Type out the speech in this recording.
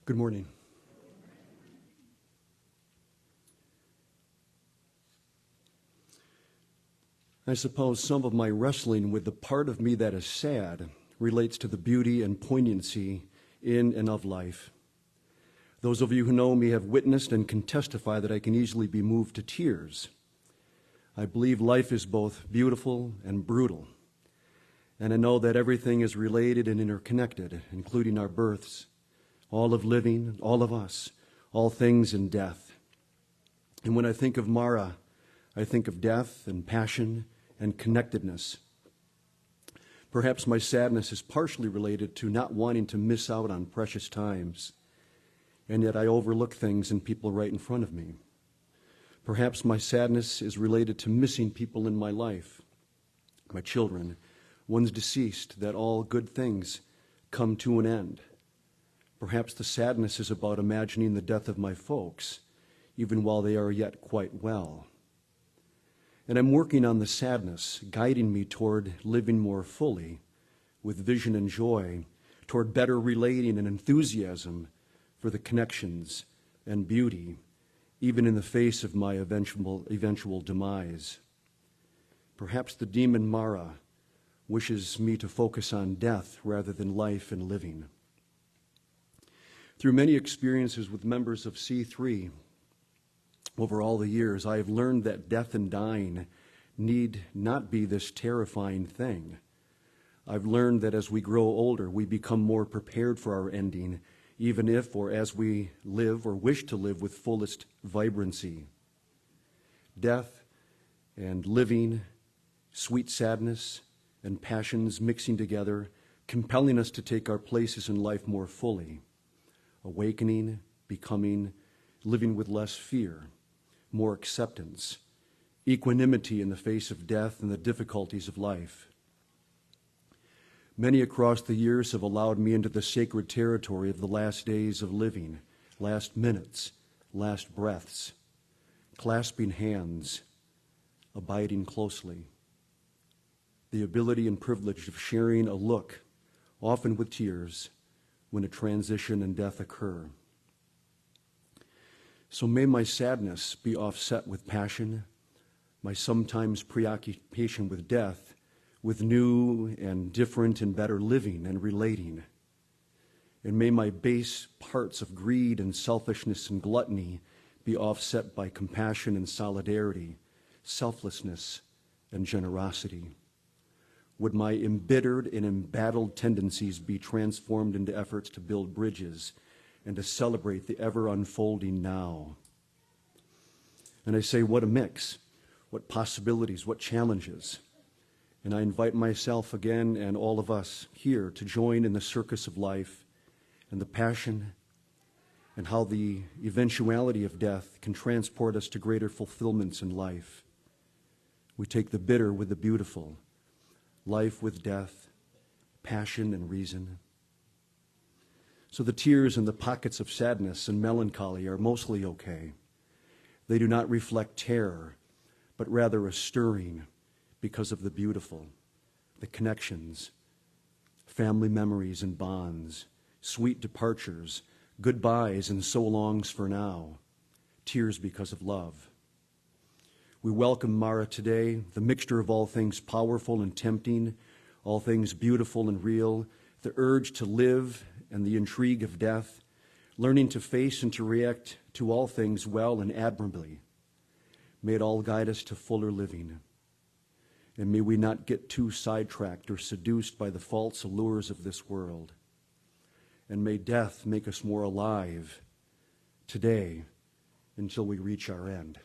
Good morning. I suppose some of my wrestling with the part of me that is sad relates to the beauty and poignancy in and of life. Those of you who know me have witnessed and can testify that I can easily be moved to tears. I believe life is both beautiful and brutal, and I know that everything is related and interconnected, including our births, all of living, all of us, all things in death. And when I think of Mara, I think of death and passion and connectedness. Perhaps my sadness is partially related to not wanting to miss out on precious times, and yet I overlook things and people right in front of me. Perhaps my sadness is related to missing people in my life, my children, ones deceased, that all good things come to an end. Perhaps the sadness is about imagining the death of my folks, even while they are yet quite well. And I'm working on the sadness, guiding me toward living more fully, with vision and joy, toward better relating and enthusiasm for the connections and beauty, even in the face of my eventual demise. Perhaps the demon Mara wishes me to focus on death rather than life and living. Through many experiences with members of C3 over all the years, I have learned that death and dying need not be this terrifying thing. I've learned that as we grow older, we become more prepared for our ending, even if or as we live or wish to live with fullest vibrancy. Death and living, sweet sadness and passions mixing together, compelling us to take our places in life more fully. Awakening, becoming, living with less fear, more acceptance, equanimity in the face of death and the difficulties of life. Many across the years have allowed me into the sacred territory of the last days of living, last minutes, last breaths, clasping hands, abiding closely. The ability and privilege of sharing a look, often with tears, when a transition and death occur. So may my sadness be offset with passion, my sometimes preoccupation with death, with new and different and better living and relating. And may my base parts of greed and selfishness and gluttony be offset by compassion and solidarity, selflessness and generosity. Would my embittered and embattled tendencies be transformed into efforts to build bridges and to celebrate the ever-unfolding now? And I say, what a mix, what possibilities, what challenges. And I invite myself again and all of us here to join in the circus of life and the passion and how the eventuality of death can transport us to greater fulfillments in life. We take the bitter with the beautiful, life with death, passion and reason. So the tears and the pockets of sadness and melancholy are mostly okay. They do not reflect terror, but rather a stirring because of the beautiful, the connections, family memories and bonds, sweet departures, goodbyes and so longs for now, tears because of love. We welcome Mara today, the mixture of all things powerful and tempting, all things beautiful and real, the urge to live and the intrigue of death, learning to face and to react to all things well and admirably. May it all guide us to fuller living. And may we not get too sidetracked or seduced by the false allures of this world. And may death make us more alive today until we reach our end.